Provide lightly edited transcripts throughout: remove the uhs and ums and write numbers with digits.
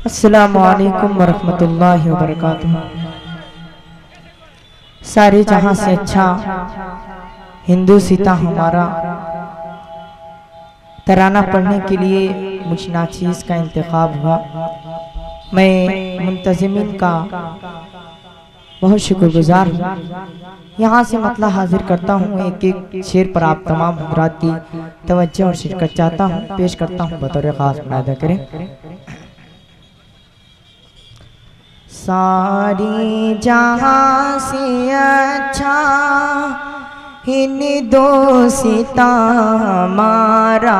अस्सलामु अलैकुम वरहमतुल्लाहि वबरकातुहू। सारे जहां से अच्छा हिंदू सीता हमारा तराना पढ़ने के लिए मुझ नाचीज़ का इंतखाब हुआ। मैं मुंतज़िमिन का बहुत शुक्रगुजार हूँ। यहाँ से मतलब हाजिर करता हूँ एक एक शेर पर आप तमाम हज़रात की तवज्जो और शिरकत चाहता हूँ, पेश करता हूँ बतौर ख़ास मुनादा करें। सारी जहां से अच्छा हिंदू सीता हमारा,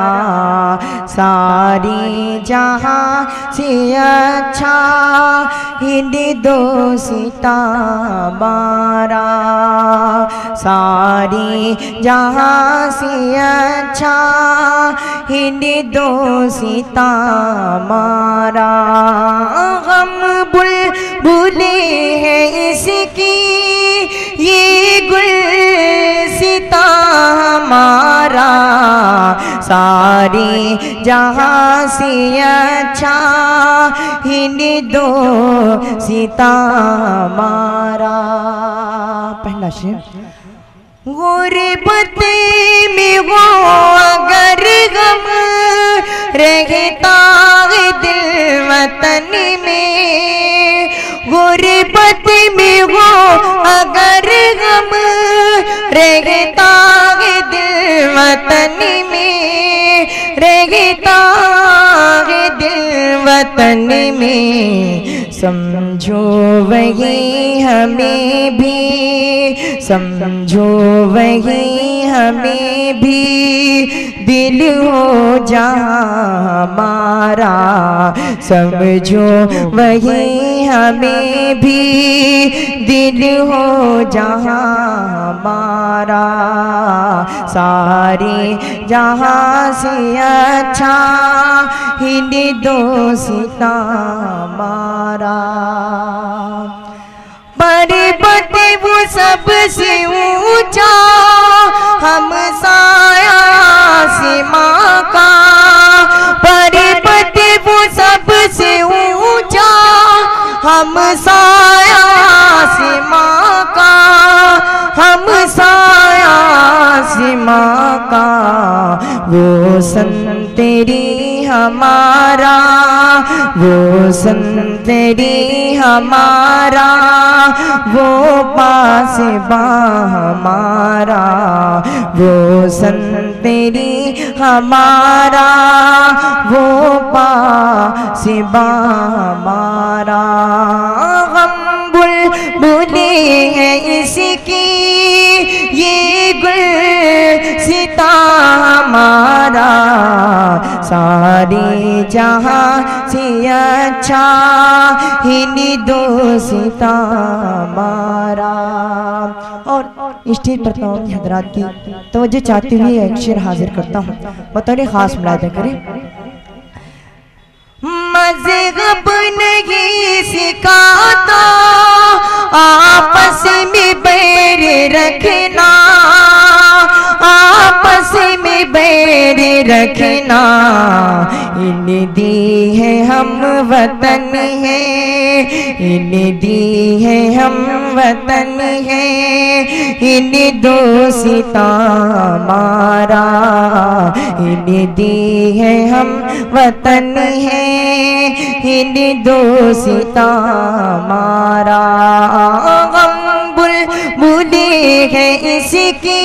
सारी जहां से अच्छा हिंदू सीता हमारा, सारी जहां से अच्छा हिंदू सीता हमारा। हम बुलबुले हैं इसकी ये गुल सीता हमारा, सारी जहां से अच्छा हिंदू सीता हमारा। पहला शेर। गुरबत में वो अगर गम रहता है दिल वतन में, गुरबत में वो अगर गम रहता है दिल वतन में, रहता है दिल वतन में, समझो वही हमें भी, समझो वही हमें भी दिल हो जहाँ हमारा, समझो वही हमें भी दिल हो जहाँ हमारा, सारे जहाँ से अच्छा हिंदू सीता हमारा। पर्वत वो सबसे ऊंचा हम साया आसमां का, पर्वत वो सबसे ऊंचा हम साया आसमां का, हम साया आसमां का, वो सन तेरी हमारा, वो सन तेरी हमारा, वो पास बा हमारा, वो सन तेरी हमारा, वो पास बा हमारा। हम बुलबुले हैं इसकी ये गुल सीता हमारा, सारी जहां से अच्छा हिंदू सीता हमारा। और स्टेज पर तमाम हज़रात की तवज्जो चाहते हुए एक शेर हाजिर करता हूँ बतौर ख़ास मुलाहिज़ा करें। मज़हब नहीं सिखाता आपस में बैर रखना, आपस में बैर रखना, इन दी है हम वतन है, इन दी है हम वतन है, हिंदू सीता हमारा, इन दी है हम वतन है, हिंदू सीता हमारा। हम बुलबुले हैं इसकी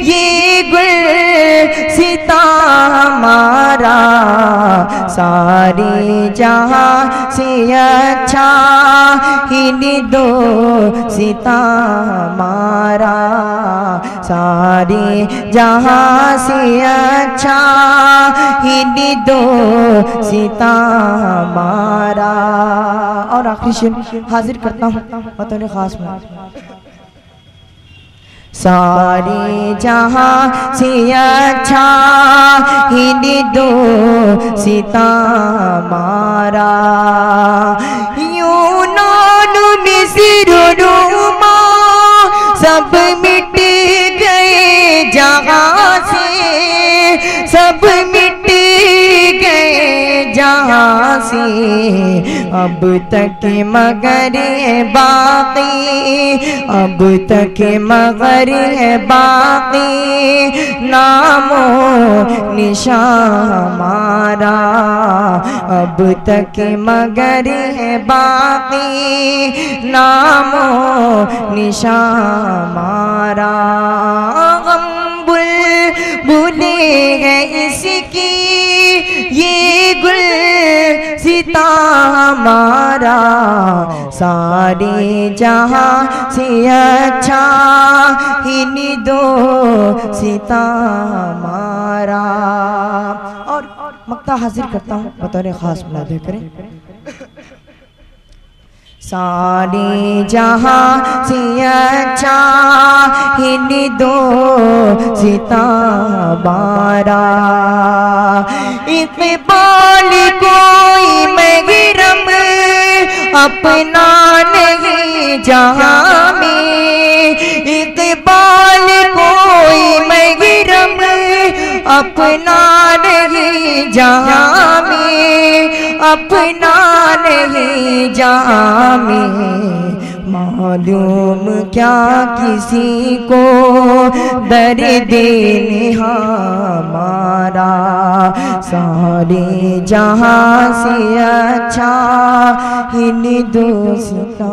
ये गुल सीता हमारा, सारी जहां से अच्छा हिंदू सीता हमारा, सारी जहां से अच्छा हिंदू सीता हमारा। और आखिरी शेर हाजिर करता हूँ बतौर ख़ास में। सारी जहां से अच्छा हिंदू सीता हमारा, यूनान मिस्र रोमा सब मिट गए जहां से, सब मिट गए जहां से अब तक मगर है बाकी, अब तक मगर है बाकी, नामो निशान हमारा अब तक मगर है बाकी, नामो निशान हमारा। हम बुलबुले हैं इसकी ये गुल सिता हमारा, सारे जहां से अच्छा हिंदो सिता हमारा। और मक्ता हाजिर करता हूँ बतौर खास मुलादे करें। सारे जहां से अच्छा हिंदो सिता हमारा, इक़बाल कोई महरम अपना नहीं जहां में, इक़बाल कोई महरम अपना नहीं जहां में, अपना नहीं जहां में। मालूम क्या किसी को दर्द हमारा, सारे जहां से अच्छा हिंदुस्तान।